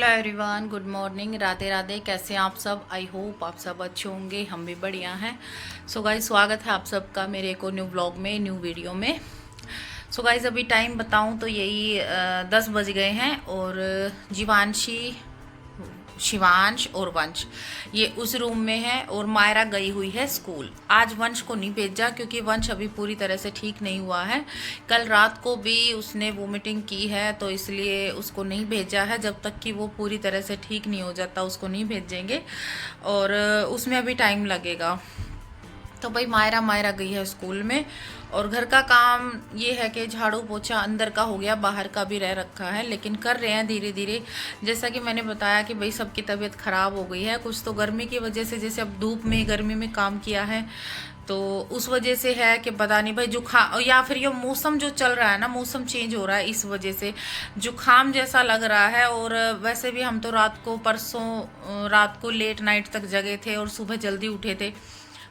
Hello everyone, good morning, Radhe Radhe. कैसे हैं आप सब? आई होप आप सब अच्छे होंगे, हम भी बढ़िया हैं। सो गाइस, स्वागत है आप सबका मेरे को न्यू व्लॉग में, न्यू वीडियो में। सो गाइस, अभी टाइम बताऊं तो यही 10 बज गए हैं और जीवांशी, शिवांश और वंश ये उस रूम में है और मायरा गई हुई है स्कूल। आज वंश को नहीं भेजा क्योंकि वंश अभी पूरी तरह से ठीक नहीं हुआ है। कल रात को भी उसने वोमिटिंग की है, तो इसलिए उसको नहीं भेजा है। जब तक कि वो पूरी तरह से ठीक नहीं हो जाता उसको नहीं भेजेंगे, और उसमें अभी टाइम लगेगा। तो भाई मायरा मायरा गई है स्कूल में, और घर का काम ये है कि झाड़ू पोछा अंदर का हो गया, बाहर का भी रह रखा है, लेकिन कर रहे हैं धीरे धीरे। जैसा कि मैंने बताया कि भाई सबकी तबीयत ख़राब हो गई है, कुछ तो गर्मी की वजह से, जैसे अब धूप में गर्मी में काम किया है तो उस वजह से है कि पता नहीं भाई जुकाम, या फिर ये मौसम जो चल रहा है ना, मौसम चेंज हो रहा है, इस वजह से जुकाम जैसा लग रहा है। और वैसे भी हम तो रात को, परसों रात को लेट नाइट तक जगे थे और सुबह जल्दी उठे थे।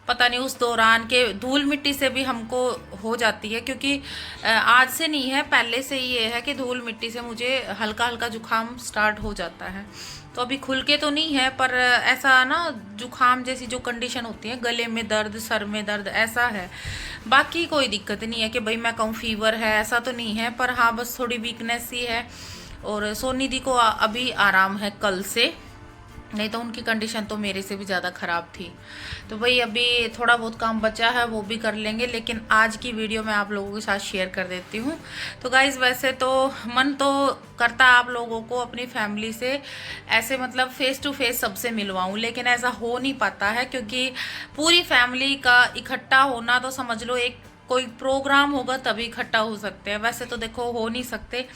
पता नहीं उस दौरान के धूल मिट्टी से भी हमको हो जाती है, क्योंकि आज से नहीं है, पहले से ही ये है कि धूल मिट्टी से मुझे हल्का हल्का जुकाम स्टार्ट हो जाता है। तो अभी खुल के तो नहीं है, पर ऐसा ना जुकाम जैसी जो कंडीशन होती है, गले में दर्द, सर में दर्द, ऐसा है। बाकी कोई दिक्कत नहीं है कि भाई मैं कहूँ फीवर है, ऐसा तो नहीं है, पर हाँ बस थोड़ी वीकनेस ही है। और सोनी दी को अभी आराम है कल से, नहीं तो उनकी कंडीशन तो मेरे से भी ज़्यादा ख़राब थी। तो भाई अभी थोड़ा बहुत काम बचा है, वो भी कर लेंगे, लेकिन आज की वीडियो मैं आप लोगों के साथ शेयर कर देती हूँ। तो गाइज़, वैसे तो मन तो करता है आप लोगों को अपनी फैमिली से ऐसे मतलब फेस टू फेस सबसे मिलवाऊँ, लेकिन ऐसा हो नहीं पाता है, क्योंकि पूरी फैमिली का इकट्ठा होना तो समझ लो एक कोई प्रोग्राम होगा तभी इकट्ठा हो सकते हैं, वैसे तो देखो हो नहीं सकते।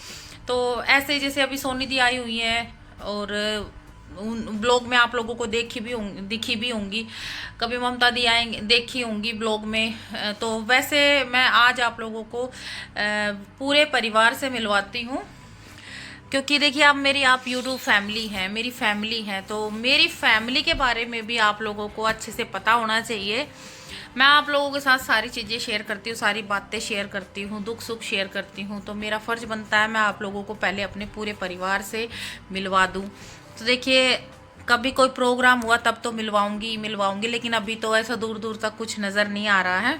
तो ऐसे जैसे अभी सोनी दी आई हुई है, और उन ब्लॉग में आप लोगों को दिखी भी होंगी, कभी ममता दी आएंगे देखी होंगी ब्लॉग में। तो वैसे मैं आज आप लोगों को पूरे परिवार से मिलवाती हूँ, क्योंकि देखिए आप यूट्यूब फैमिली हैं, मेरी फैमिली है, तो मेरी फैमिली के बारे में भी आप लोगों को अच्छे से पता होना चाहिए। मैं आप लोगों के साथ सारी चीज़ें शेयर करती हूँ, सारी बातें शेयर करती हूँ, दुख सुख शेयर करती हूँ, तो मेरा फ़र्ज़ बनता है मैं आप लोगों को पहले अपने पूरे परिवार से मिलवा दूँ। तो देखिए, कभी कोई प्रोग्राम हुआ तब तो मिलवाऊंगी, लेकिन अभी तो ऐसा दूर दूर तक कुछ नज़र नहीं आ रहा है।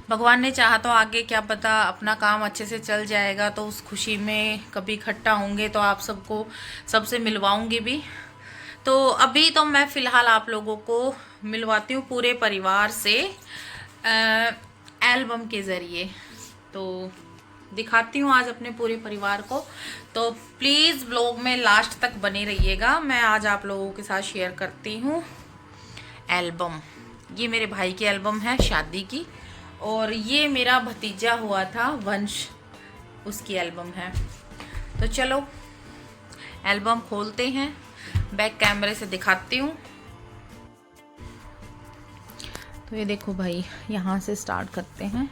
भगवान ने चाहा तो आगे क्या पता अपना काम अच्छे से चल जाएगा, तो उस खुशी में कभी इकट्ठा होंगे तो आप सबको सबसे मिलवाऊंगी भी। तो अभी तो मैं फ़िलहाल आप लोगों को मिलवाती हूँ पूरे परिवार से एल्बम के ज़रिए। तो दिखाती हूँ आज अपने पूरे परिवार को, तो प्लीज़ ब्लॉग में लास्ट तक बने रहिएगा। मैं आज आप लोगों के साथ शेयर करती हूँ एल्बम। ये मेरे भाई की एल्बम है शादी की, और ये मेरा भतीजा हुआ था वंश, उसकी एल्बम है। तो चलो एल्बम खोलते हैं, बैक कैमरे से दिखाती हूँ। तो ये देखो भाई, यहाँ से स्टार्ट करते हैं।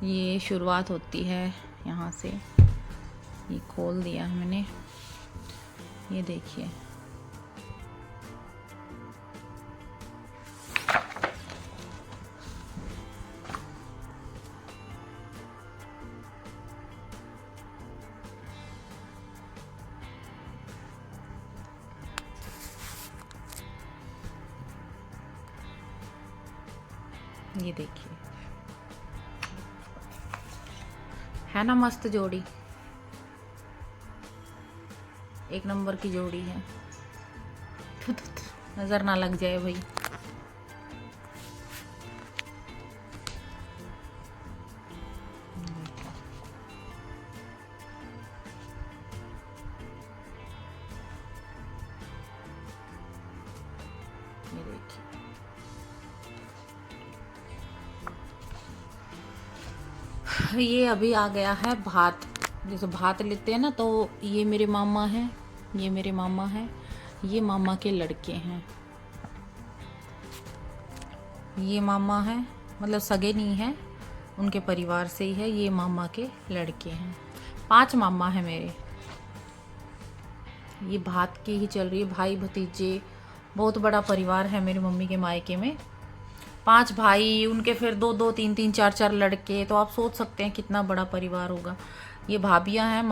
ये शुरुआत होती है यहाँ से, ये खोल दिया है मैंने, ये देखिए। ये देखिए, है ना मस्त जोड़ी, एक नंबर की जोड़ी है। नज़र ना लग जाए भाई। ये देखिए, ये अभी आ गया है भात। जैसे भात लेते हैं ना, तो ये मेरे मामा हैं, ये मेरे मामा हैं, ये मामा के लड़के हैं, ये मामा हैं, मतलब सगे नहीं हैं, उनके परिवार से ही है, ये मामा के लड़के हैं। 5 मामा हैं मेरे। ये भात की ही चल रही है, भाई भतीजे, बहुत बड़ा परिवार है मेरी मम्मी के मायके में। 5 भाई, उनके फिर 2-2, 3-3, 4-4 लड़के, तो आप सोच सकते हैं कितना बड़ा परिवार होगा। ये भाभियाँ हैं,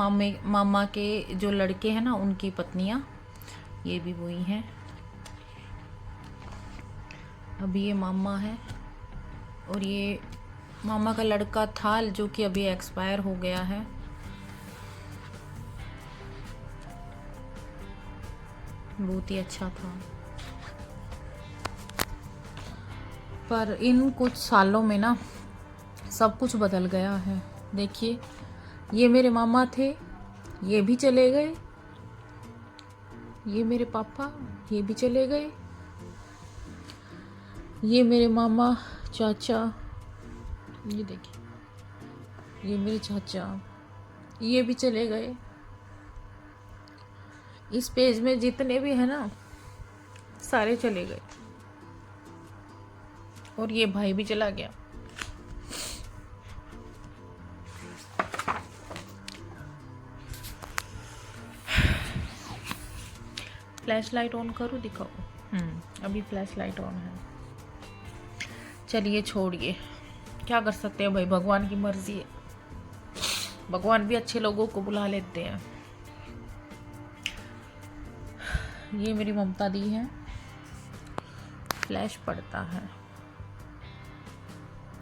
मामा के जो लड़के हैं ना उनकी पत्नियाँ, ये भी वही हैं। अभी ये मामा है और ये मामा का लड़का था जो कि अभी एक्सपायर हो गया है। बहुत ही अच्छा था, पर इन कुछ सालों में ना सब कुछ बदल गया है। देखिए, ये मेरे मामा थे, ये भी चले गए। ये मेरे पापा, ये भी चले गए। ये मेरे मामा, चाचा, ये देखिए, ये मेरे चाचा, ये भी चले गए। इस पेज में जितने भी है ना सारे चले गए। और ये भाई भी चला गया। फ्लैश लाइट ऑन करूँ, दिखाओ। अभी फ्लैश लाइट ऑन है। चलिए छोड़िए, क्या कर सकते हैं भाई, भगवान की मर्जी है। भगवान भी अच्छे लोगों को बुला लेते हैं। ये मेरी ममता दी है। फ्लैश पड़ता है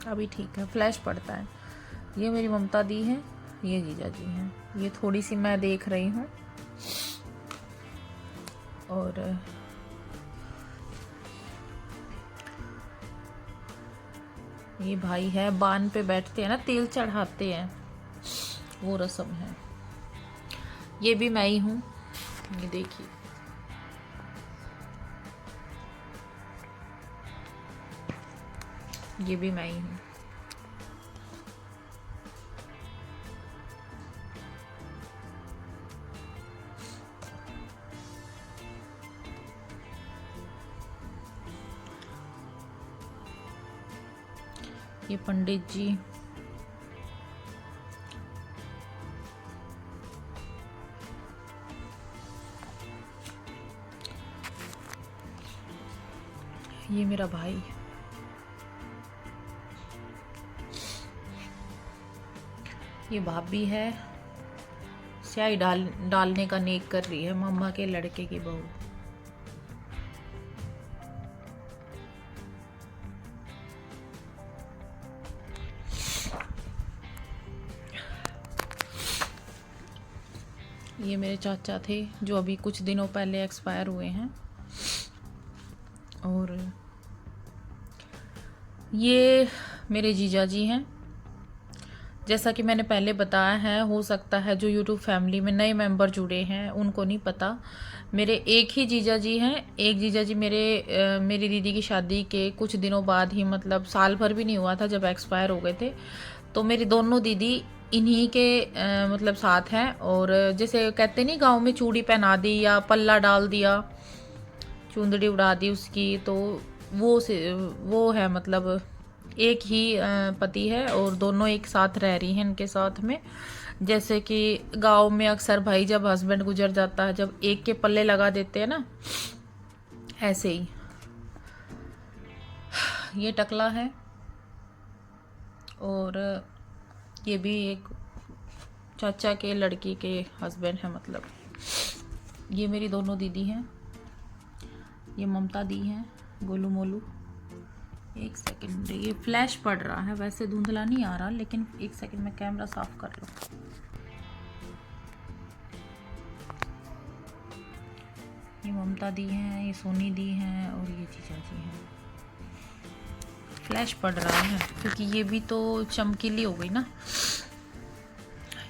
अभी, ठीक है, फ्लैश पड़ता है। ये मेरी ममता दी है, ये जीजा जी हैं। ये थोड़ी सी मैं देख रही हूँ। और ये भाई है, बान पे बैठते हैं ना, तेल चढ़ाते हैं, वो रस्म है। ये भी मैं ही हूँ, ये देखिए। ये भी मैं ही हूँ। ये पंडित जी, ये मेरा भाई, ये भाभी है, स्याही डालने का नेक कर रही है, मम्मा के लड़के की बहू। ये मेरे चाचा थे जो अभी कुछ दिनों पहले एक्सपायर हुए हैं। और ये मेरे जीजा जी हैं। जैसा कि मैंने पहले बताया है, हो सकता है जो यूट्यूब फैमिली में नए मेंबर जुड़े हैं उनको नहीं पता, मेरे एक ही जीजा जी हैं। एक जीजा जी मेरी दीदी की शादी के कुछ दिनों बाद ही, मतलब साल भर भी नहीं हुआ था जब एक्सपायर हो गए थे। तो मेरी दोनों दीदी इन्हीं के मतलब साथ हैं। और जैसे कहते नहीं, गांव में चूड़ी पहना दी या पल्ला डाल दिया, चुंदड़ी उड़ा दी उसकी, तो वो है, मतलब एक ही पति है और दोनों एक साथ रह रही हैं इनके साथ में। जैसे कि गांव में अक्सर भाई जब हस्बैंड गुजर जाता है, जब एक के पल्ले लगा देते हैं ना, ऐसे ही। ये टकला है और ये भी एक चाचा के लड़की के हस्बैंड है। मतलब ये मेरी दोनों दीदी हैं। ये ममता दी हैं, गोलू मोलू। एक सेकंड, ये फ्लैश पड़ रहा है, वैसे धुंधला नहीं आ रहा, लेकिन एक सेकंड में कैमरा साफ कर लो। ये ममता दी हैं, ये सोनी दी हैं और ये जीजा जी हैं। फ्लैश पड़ रहा है क्योंकि ये भी तो चमकीली हो गई ना।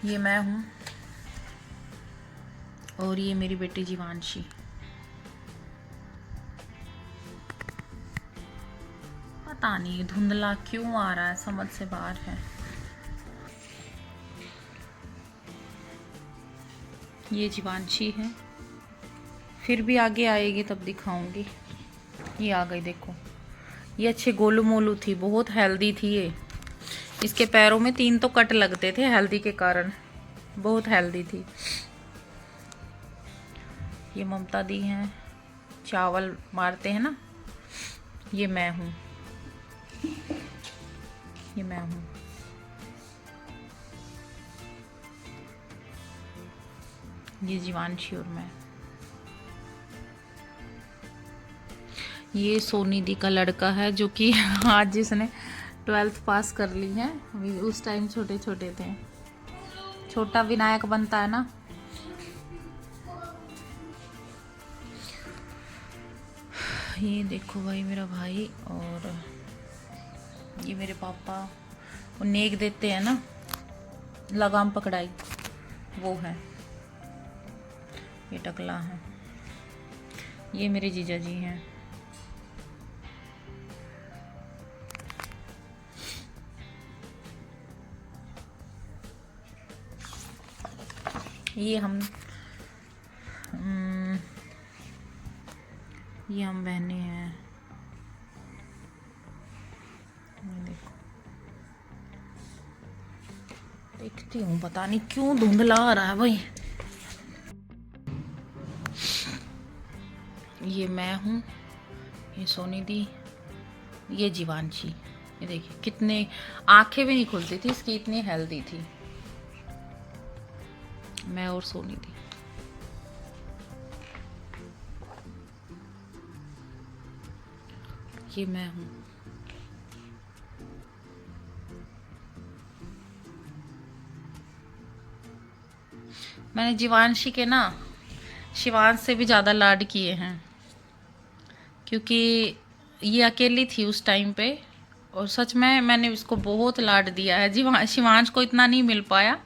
ये मैं हूँ और ये मेरी बेटी जीवांशी। पता नहीं धुंधला क्यों आ रहा है, समझ से बाहर है। ये जीवांशी है, फिर भी आगे आएगी तब दिखाऊंगी। ये आ गई, देखो। ये अच्छे गोलू मोलू थी, बहुत हेल्दी थी ये। इसके पैरों में 3 तो कट लगते थे हेल्दी के कारण, बहुत हेल्दी थी। ये ममता दी हैं, चावल मारते हैं ना, ये मैं हूँ। ये मैं हूँ। ये जीवांशी और मैं। ये सोनी दी का लड़का है जो कि आज जिसने 12th पास कर ली है। अभी उस टाइम छोटे छोटे थे। छोटा विनायक बनता है ना। ये देखो भाई मेरा भाई, और ये मेरे पापा। वो नेक देते हैं ना, लगाम पकड़ाई, वो है। ये टकला है। ये मेरे जीजा जी हैं। ये हम बहनें हैं। ये देखो, देखती हूँ, पता नहीं क्यों धुंधला आ रहा है भाई। ये मैं हूँ, ये सोनी दी, ये जीवांशी। ये देखिए कितने, आंखें भी नहीं खुलती थी इसकी, इतनी हेल्दी थी। मैं और सोनी दी। ये मैं हूँ। मैंने जीवांशी के ना शिवांश से भी ज़्यादा लाड किए हैं, क्योंकि ये अकेली थी उस टाइम पे। और सच में मैंने उसको बहुत लाड दिया है। शिवांश को इतना नहीं मिल पाया,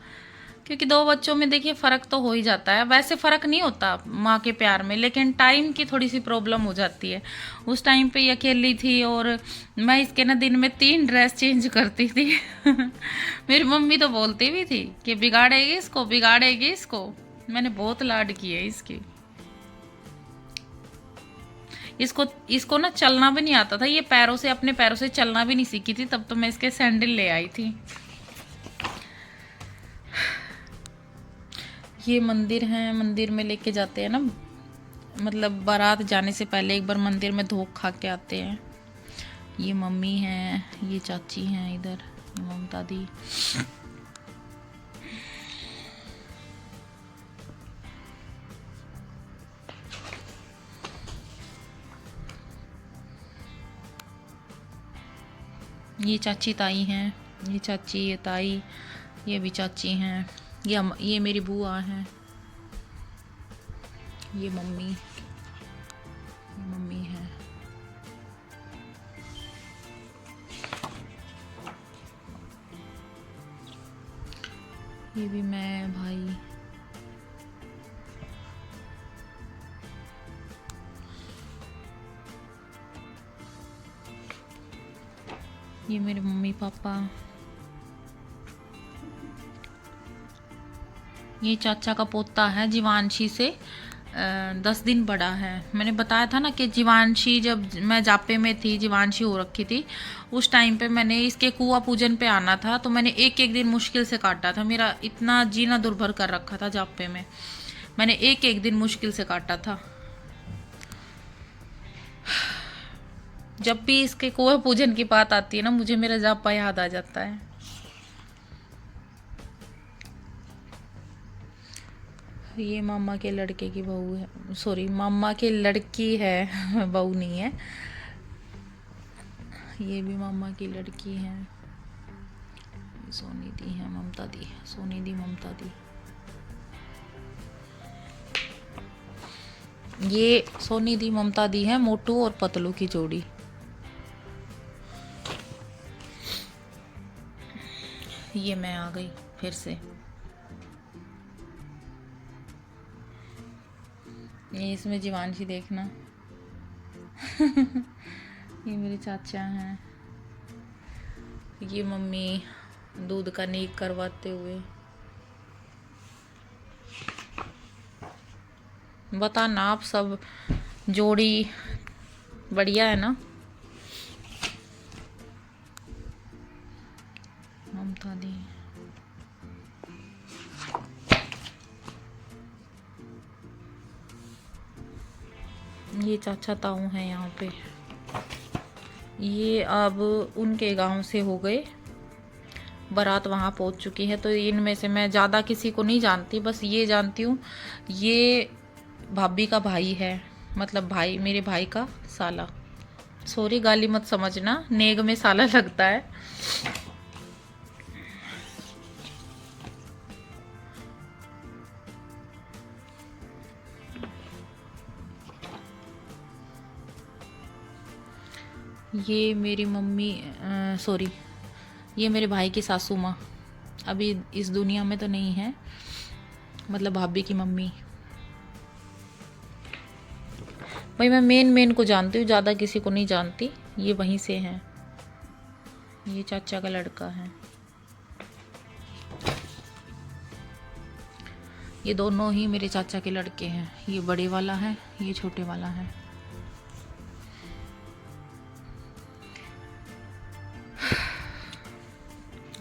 क्योंकि 2 बच्चों में देखिए फ़र्क तो हो ही जाता है। वैसे फ़र्क नहीं होता माँ के प्यार में, लेकिन टाइम की थोड़ी सी प्रॉब्लम हो जाती है। उस टाइम पे ये अकेली थी, और मैं इसके ना दिन में 3 ड्रेस चेंज करती थी। मेरी मम्मी तो बोलती भी थी कि बिगाड़ेगी इसको, बिगाड़ेगी इसको। मैंने बहुत लाड किए इसकी। इसको ना चलना भी नहीं आता था। ये पैरों से, अपने पैरों से चलना भी नहीं सीखी थी। तब तो मैं इसके सैंडल ले आई थी। ये मंदिर है, मंदिर में लेके जाते हैं ना, मतलब बारात जाने से पहले एक बार मंदिर में धोख खा के आते हैं। ये मम्मी हैं, ये चाची हैं, इधर ममता दी। ये चाची ताई हैं, ये चाची, ये ताई, ये भी चाची हैं। ये मेरी बुआ हैं। ये मम्मी है। ये भी मैं, भाई। ये मेरे मम्मी पापा। ये चाचा का पोता है, जीवांशी से 10 दिन बड़ा है। मैंने बताया था ना कि जीवांशी, जब मैं जापे में थी, जीवांशी हो रखी थी, उस टाइम पे मैंने इसके कुआं पूजन पे आना था, तो मैंने एक एक दिन मुश्किल से काटा था। मेरा इतना जीना दुर्भर कर रखा था जापे में, मैंने एक एक दिन मुश्किल से काटा था। जब भी इसके कुआं पूजन की बात आती है ना, मुझे मेरा जापा याद आ जाता है। ये मामा के लड़के की बहू है, सॉरी मामा के लड़की है, बहू नहीं है। ये भी मामा की लड़की है। सोनी दी है, ममता दी, सोनी दी, ममता दी। ये सोनी दी, ममता दी है, मोटू और पतलू की जोड़ी। ये मैं आ गई फिर से। ये इसमें जीवांशी देखना। ये मेरे चाचा हैं। ये मम्मी दूध का नीक करवाते हुए। बताना आप सब, जोड़ी बढ़िया है ना। ममता दी। ये चाचा ताऊ हैं यहाँ पे। ये अब उनके गांव से हो गए, बारात वहाँ पहुँच चुकी है। तो इनमें से मैं ज़्यादा किसी को नहीं जानती, बस ये जानती हूँ, ये भाभी का भाई है, मतलब भाई, मेरे भाई का साला। सॉरी गाली मत समझना, नेग में साला लगता है। ये मेरी मम्मी, सॉरी, ये मेरे भाई की सासू माँ, अभी इस दुनिया में तो नहीं है, मतलब भाभी की मम्मी। भाई मैं मेन को जानती हूँ, ज़्यादा किसी को नहीं जानती। ये वहीं से हैं, ये चाचा का लड़का है। ये दोनों ही मेरे चाचा के लड़के हैं, ये बड़े वाला है, ये छोटे वाला है।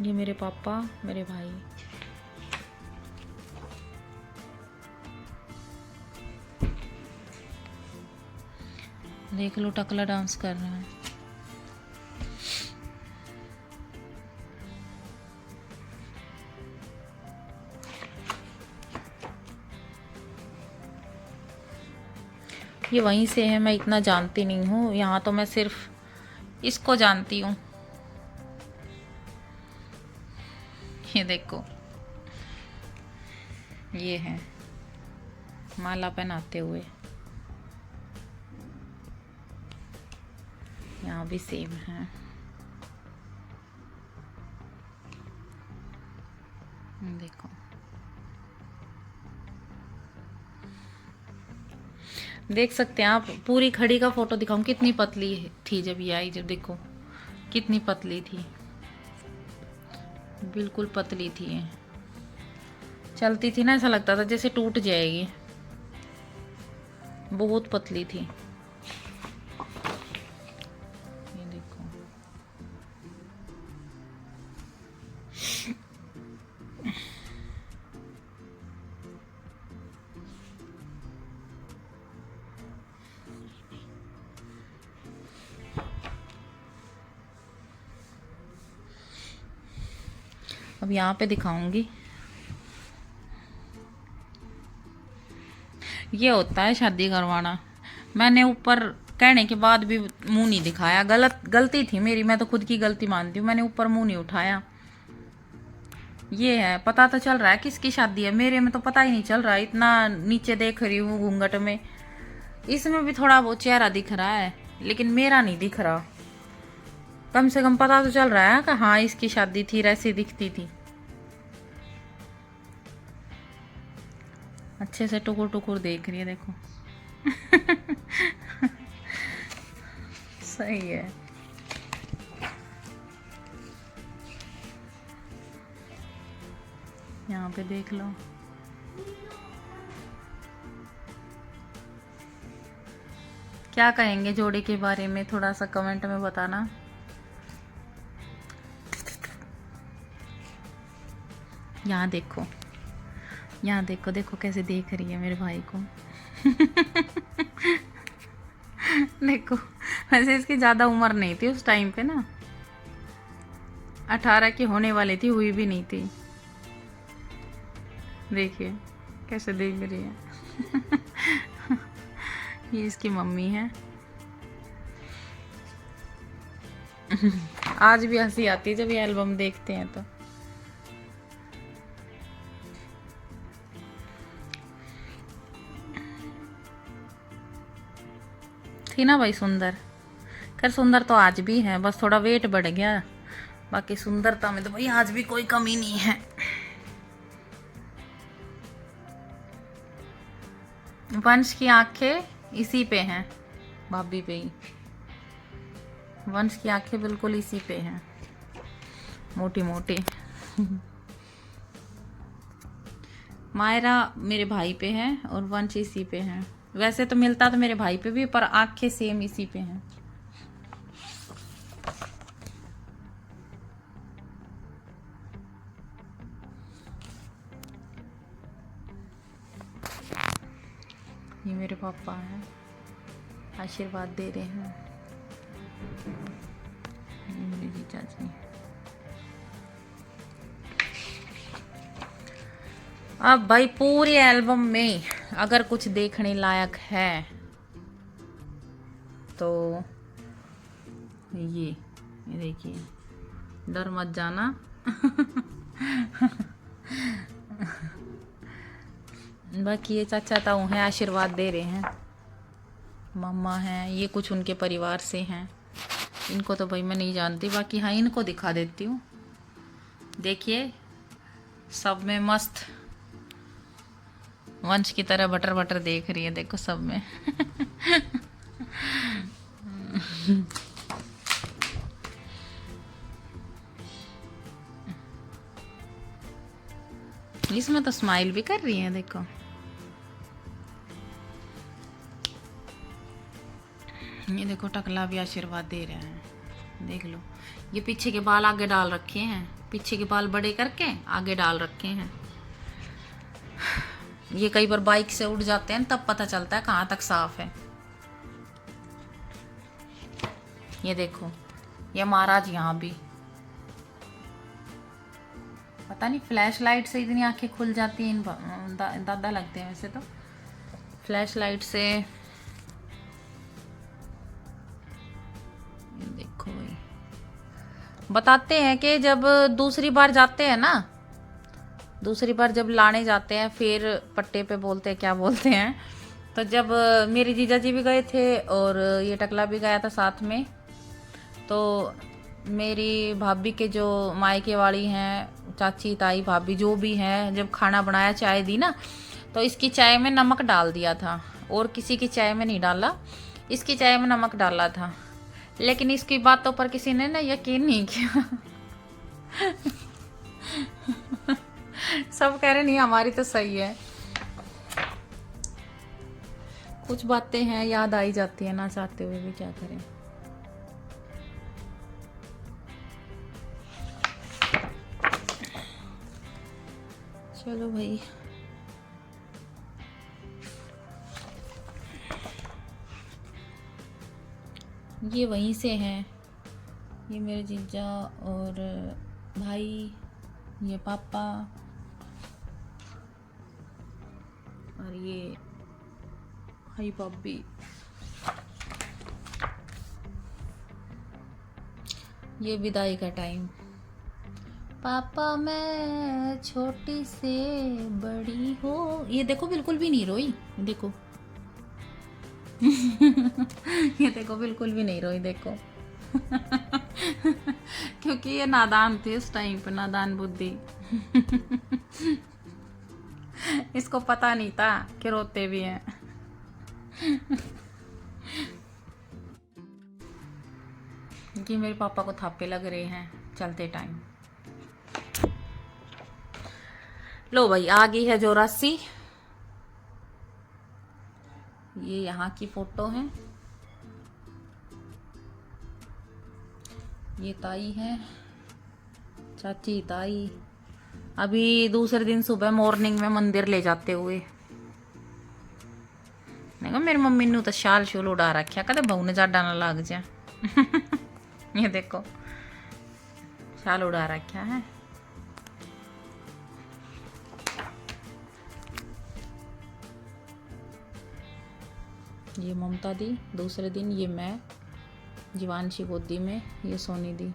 ये मेरे पापा, मेरे भाई। देख लो टकला डांस कर रहा है। ये वहीं से है, मैं इतना जानती नहीं हूँ, यहाँ तो मैं सिर्फ इसको जानती हूँ। ये देखो, ये है माला पहनाते हुए। यहाँ भी सेम है। देखो, देख सकते हैं आप। पूरी खड़ी का फोटो दिखाऊं, कितनी पतली थी जब ये आई, जब देखो कितनी पतली थी, बिल्कुल पतली थी ये। चलती थी ना, ऐसा लगता था जैसे टूट जाएगी, बहुत पतली थी। ये देखो, अब यहाँ पे दिखाऊंगी। ये होता है शादी करवाना। मैंने ऊपर कहने के बाद भी मुंह नहीं दिखाया, गलती थी मेरी, मैं तो खुद की गलती मानती हूँ, मैंने ऊपर मुंह नहीं उठाया। ये है, पता तो चल रहा है किसकी शादी है, मेरे में तो पता ही नहीं चल रहा, इतना नीचे देख रही हूँ घूंघट में। इसमें भी थोड़ा वो चेहरा दिख रहा है, लेकिन मेरा नहीं दिख रहा। कम से कम पता तो चल रहा है कि हाँ इसकी शादी थी, ऐसी दिखती थी। अच्छे से टुकुर टुकुर देख रही है, देखो। सही है। यहाँ पे देख लो। क्या कहेंगे जोड़े के बारे में, थोड़ा सा कमेंट में बताना। यहाँ देखो, यहाँ देखो, देखो कैसे देख रही है मेरे भाई को। देखो, वैसे इसकी ज़्यादा उम्र नहीं थी उस टाइम पे ना, 18 की होने वाली थी, हुई भी नहीं थी। देखिए कैसे देख रही है। ये इसकी मम्मी है। आज भी हंसी आती है जब ये एल्बम देखते हैं तो। थी ना भाई सुंदर। खैर सुंदर तो आज भी है, बस थोड़ा वेट बढ़ गया, बाकी सुंदरता में तो भाई आज भी कोई कमी नहीं है। वंश की आंखें इसी पे हैं, भाभी पे ही। वंश की आंखें बिल्कुल इसी पे हैं, मोटी मोटी। मायरा मेरे भाई पे है और वंश इसी पे है। वैसे तो मिलता तो मेरे भाई पे भी, पर आंखें सेम इसी पे हैं। ये मेरे पापा हैं, आशीर्वाद दे रहे हैं। ये मेरी जीजा जी। अब भाई पूरी एल्बम में अगर कुछ देखने लायक है तो ये देखिए, डर मत जाना। बाकी ये चाचा ताऊ हैं, आशीर्वाद दे रहे हैं। मम्मा हैं, ये कुछ उनके परिवार से हैं। इनको तो भाई मैं नहीं जानती, बाकी हाँ इनको दिखा देती हूँ। देखिए सब में मस्त वंश की तरह बटर बटर देख रही है, देखो सब में। इसमें तो स्माइल भी कर रही है, देखो। ये देखो टकला भी आशीर्वाद दे रहे हैं, देख लो। ये पीछे के बाल आगे डाल रखे हैं, पीछे के बाल बड़े करके आगे डाल रखे हैं। ये कई बार बाइक से उड़ जाते हैं, तब पता चलता है कहाँ तक साफ है। ये देखो, ये महाराज यहाँ भी, पता नहीं फ्लैश लाइट से इतनी आंखें खुल जाती हैं। दादा लगते हैं वैसे तो, फ्लैश लाइट से। देखो भाई, बताते हैं कि जब दूसरी बार जाते हैं ना, दूसरी बार जब लाने जाते हैं, फिर पट्टे पे बोलते हैं, क्या बोलते हैं। तो जब मेरे जीजा जी भी गए थे और ये टकला भी गया था साथ में, तो मेरी भाभी के जो मायके वाली हैं, चाची ताई भाभी जो भी हैं, जब खाना बनाया चाय दी ना, तो इसकी चाय में नमक डाल दिया था, और किसी की चाय में नहीं डाला, इसकी चाय में नमक डाला था। लेकिन इसकी बातों पर किसी ने ना यकीन नहीं किया। सब कह रहे नहीं हमारी तो सही है। कुछ बातें हैं याद आई जाती है ना चाहते हुए भी, क्या करें। चलो भाई, ये वहीं से हैं, ये मेरे जीजा और भाई, ये पापा, और ये भाई भाभी। ये विदाई का टाइम। पापा मैं छोटी से बड़ी हो, ये देखो बिल्कुल भी नहीं रोई, देखो। ये देखो बिल्कुल भी नहीं रोई, देखो। क्योंकि ये नादान थे उस टाइम पे, नादान बुद्धि। इसको पता नहीं था कि रोते भी हैं। कि मेरे पापा को थापे लग रहे हैं चलते टाइम। लो भाई, आ गई है जोरासी। ये यहाँ की फोटो है, ये ताई है, चाची ताई। अभी दूसरे दिन सुबह मॉर्निंग में मंदिर ले जाते हुए, देखो मेरी मम्मी ने तो शाल शूल उड़ा रखा, कहते बहू ने जाडा ना लग जा। ये देखो शाल उड़ा रखा है। ये ममता दी दूसरे दिन, ये मैं जीवांशी गोदी में, ये सोनी दी।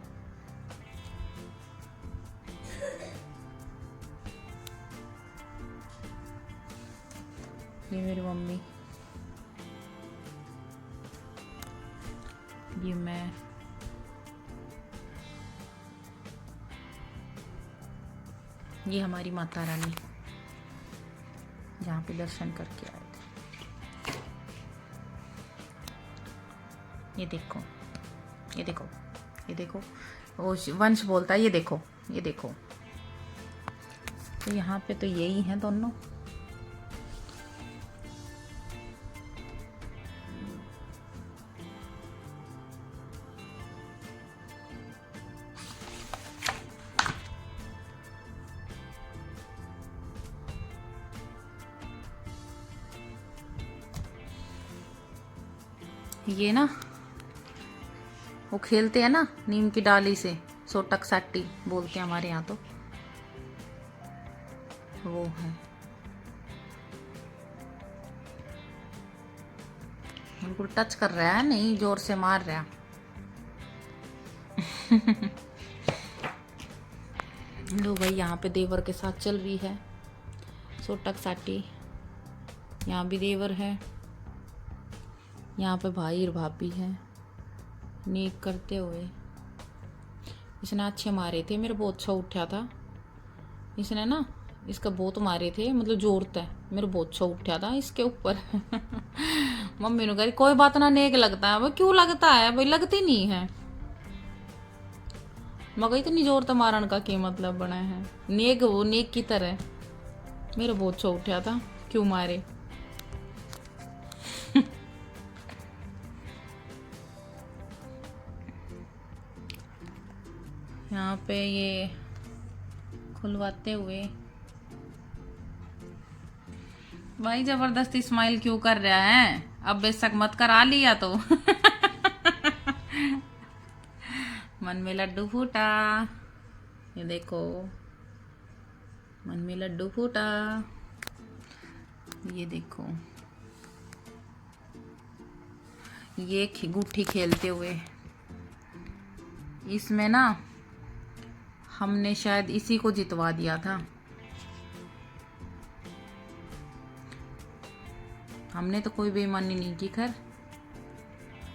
ये मेरी मम्मी, ये मैं, ये हमारी माता रानी जहाँ पे दर्शन करके आए थे। ये देखो, ये देखो, ये देखो, वो वंश बोलता है, ये देखो, ये देखो। तो यहाँ पे तो यही हैं दोनों। ये ना वो खेलते हैं ना नीम की डाली से, सोटक साटी बोलते हैं हमारे यहाँ, तो वो है बिल्कुल टच कर रहा है, नहीं जोर से मार रहा। लो भाई, यहाँ पे देवर के साथ चल रही है सोटक साटी। यहाँ भी देवर है, यहाँ पे भाई और भाभी है नीक करते हुए। इसने अच्छे मारे थे, मेरे बहुत अच्छा उठा था इसने ना, इसका बहुत मारे थे, मतलब जोरता है, मेरे बहुत अच्छा उठा था इसके ऊपर। मम्मी ने कही कोई बात ना, नेक लगता है। भाई क्यों लगता है भाई, लगती नहीं है। मगर इतनी जोर तो मारन का क्या मतलब बना है, नेक वो नेक की तरह। मेरे बहुत अच्छा उठा था, क्यों मारे। यहाँ पे ये खुलवाते हुए भाई जबरदस्ती स्माइल क्यों कर रहा है, अब बेशक मत करा लिया तो। मन में लड्डू फूटा, ये देखो मन में लड्डू फूटा, ये देखो ये गुट्ठी खेलते हुए। इसमें ना हमने शायद इसी को जितवा दिया था, हमने तो कोई बेईमानी नहीं की। खैर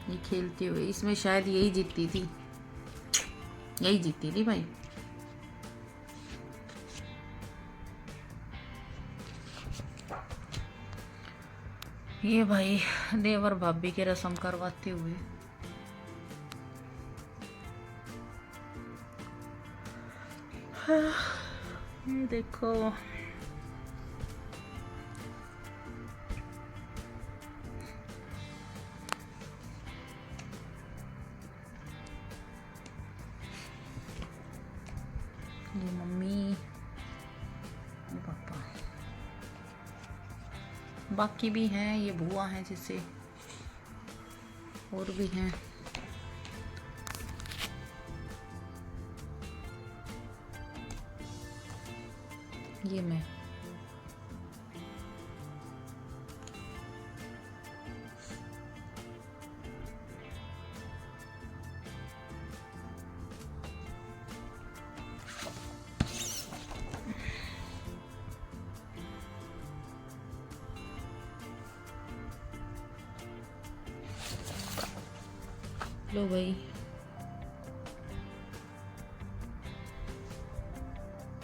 ये खेलते हुए इसमें शायद यही जीतती थी, यही जीतती थी भाई। ये भाई देवर भाभी के रस्म करवाते हुए। ये देखो ये मम्मी, ये पापा, बाकी भी हैं, ये बुआ हैं जिससे, और भी हैं। ये मैं, लो भाई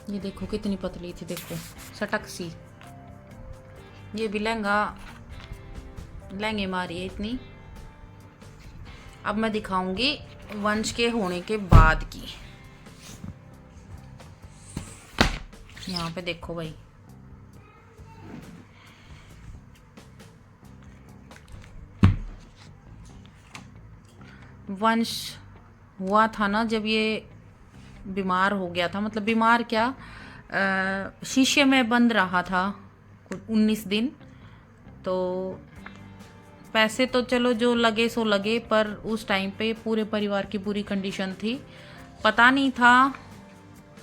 ये देखो कितनी पतली थी, देखो सटक सी। ये भी लहंगे मारी है इतनी। अब मैं दिखाऊंगी वंश के होने के बाद की। यहाँ पे देखो भाई, वंश हुआ था ना जब ये बीमार हो गया था, मतलब बीमार क्या, शीशे में बंद रहा था 19 दिन। तो पैसे तो चलो जो लगे सो लगे, पर उस टाइम पे पूरे परिवार की बुरी कंडीशन थी। पता नहीं था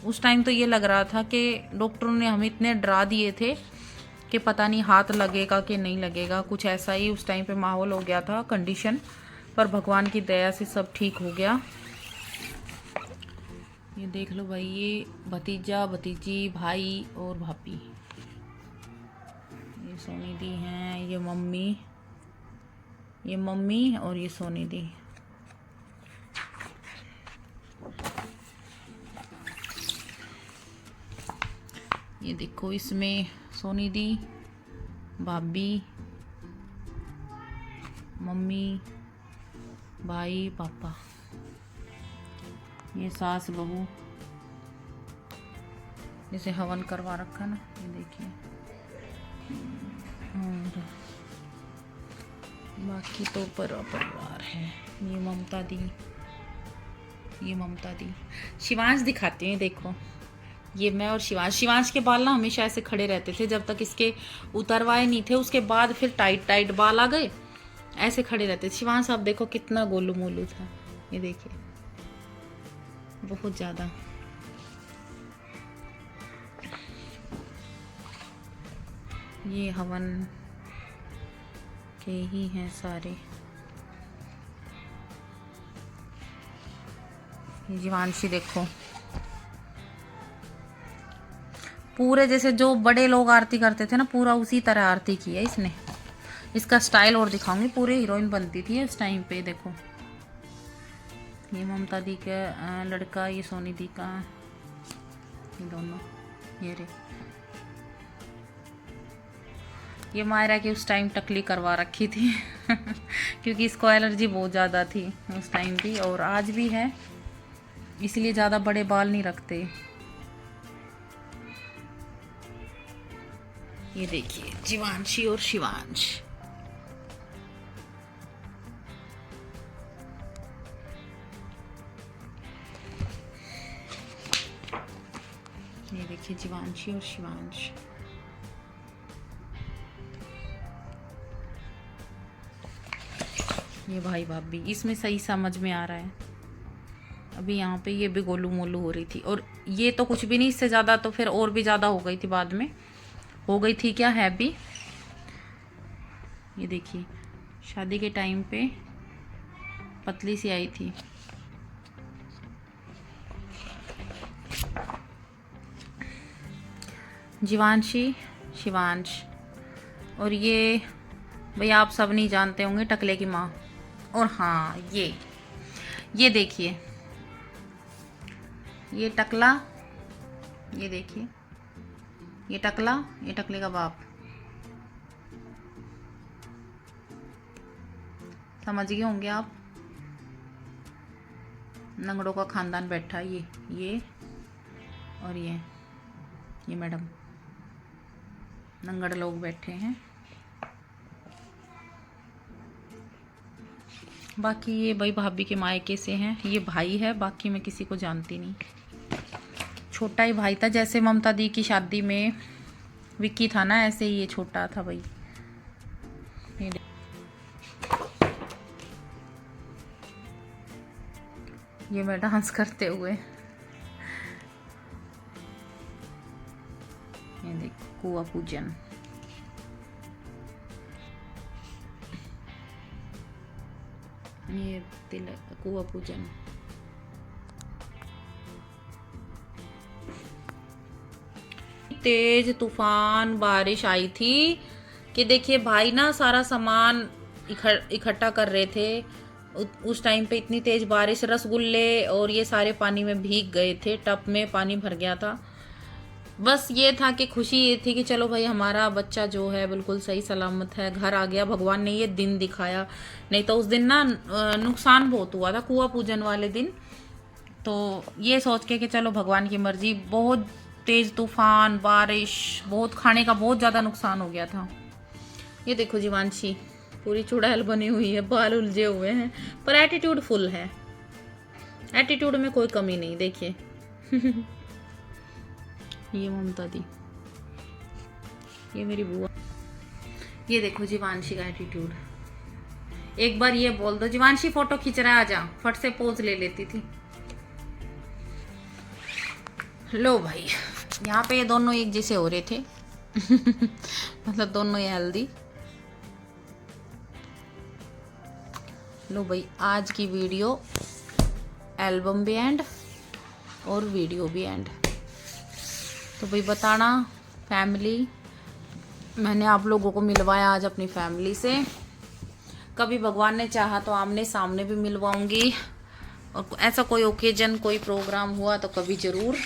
उस टाइम, तो ये लग रहा था कि डॉक्टरों ने हमें इतने डरा दिए थे कि पता नहीं हाथ लगेगा कि नहीं लगेगा, कुछ ऐसा ही उस टाइम पे माहौल हो गया था, कंडीशन। पर भगवान की दया से सब ठीक हो गया। ये देख लो भाई, ये भतीजा भतीजी, भाई और भाभी, ये सोनी दी हैं, ये मम्मी और ये सोनी दी। ये देखो इसमें सोनी दी, भाभी, मम्मी, भाई, पापा, ये सास बहू, जैसे हवन करवा रखा ना, ये देखिए। और बाकी तो परिवार है। ये ममता दी, शिवांश दिखाते हैं, देखो ये मैं और शिवांश के बाल ना हमेशा ऐसे खड़े रहते थे जब तक इसके उतरवाए नहीं थे, उसके बाद फिर टाइट बाल आ गए, ऐसे खड़े रहते थे। शिवांश आप देखो कितना गोलू मोलू था, ये देखिए बहुत ज्यादा। ये हवन के ही हैं सारे। ये जीवांशी देखो, पूरे जैसे जो बड़े लोग आरती करते थे ना, पूरा उसी तरह आरती की है इसने। इसका स्टाइल और दिखाऊंगी, पूरे हीरोइन बनती थी इस टाइम पे। देखो ये ममता दी का लड़का, ये सोनी दी का, ये दोनों, ये रे, ये मायरा की उस टाइम टकली करवा रखी थी क्योंकि इसको एलर्जी बहुत ज़्यादा थी उस टाइम भी, और आज भी है, इसलिए ज़्यादा बड़े बाल नहीं रखते। ये देखिए जीवांशी और शिवांश। ये देखिए जीवांशी और शिवांश। ये भाई भाभी, इसमें सही समझ में आ रहा है। अभी यहाँ पे ये भी गोलू मोलू हो रही थी, और ये तो कुछ भी नहीं, इससे ज़्यादा तो फिर और भी ज़्यादा हो गई थी, बाद में हो गई थी क्या है भी। ये देखिए शादी के टाइम पे पतली सी आई थी। जीवांशी, शिवांश, और ये भाई आप सब नहीं जानते होंगे, टकले की माँ। और हाँ ये देखिए, ये टकला, ये देखिए ये टकला, ये टकले का बाप। समझ गए होंगे आप, नंगड़ों का खानदान बैठा है ये और ये मैडम, नंगड़ लोग बैठे हैं। बाकी ये भाई भाभी के मायके से हैं, ये भाई है, बाकी मैं किसी को जानती नहीं। छोटा ही भाई था, जैसे ममता दी की शादी में विक्की था ना, ऐसे ही ये छोटा था भाई। ये मैं डांस करते हुए, ये देखो कुआ पूजन। ये तिलक, कुआ पूजन। तेज तूफान बारिश आई थी कि देखिए भाई ना सारा सामान इकट्ठा कर रहे थे। उस टाइम पे इतनी तेज बारिश, रसगुल्ले और ये सारे पानी में भीग गए थे, टब में पानी भर गया था। बस ये था कि खुशी ये थी कि चलो भाई हमारा बच्चा जो है बिल्कुल सही सलामत है, घर आ गया, भगवान ने ये दिन दिखाया। नहीं तो उस दिन ना नुकसान बहुत हुआ था कुआ पूजन वाले दिन। तो ये सोच के कि चलो भगवान की मर्जी, बहुत तेज तूफान बारिश, बहुत खाने का बहुत ज़्यादा नुकसान हो गया था। ये देखो जीवांशी पूरी चुड़ैल बनी हुई है, बाल उलझे हुए हैं, पर एटीट्यूड फुल है, एटीट्यूड में कोई कमी नहीं। देखिए ये ममता दी, ये मेरी बुआ। ये देखो जीवांशी का एटीट्यूड। एक बार ये बोल दो जीवांशी फोटो खींच रहा है, आजा, फट से पोज ले लेती थी। लो भाई, यहाँ पे ये दोनों एक जैसे हो रहे थे मतलब दोनों ये हेल्दी। लो भाई, आज की वीडियो एल्बम भी एंड और वीडियो भी एंड। तो भाई बताना फैमिली, मैंने आप लोगों को मिलवाया आज अपनी फैमिली से। कभी भगवान ने चाहा तो आमने सामने भी मिलवाऊंगी, और ऐसा कोई ओकेजन, कोई प्रोग्राम हुआ तो कभी ज़रूर।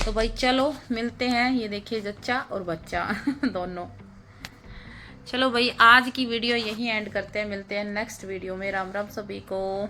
तो भाई चलो मिलते हैं। ये देखिए जच्चा और बच्चा दोनों। चलो भाई आज की वीडियो यहीं एंड करते हैं, मिलते हैं नेक्स्ट वीडियो में। राम राम सभी को।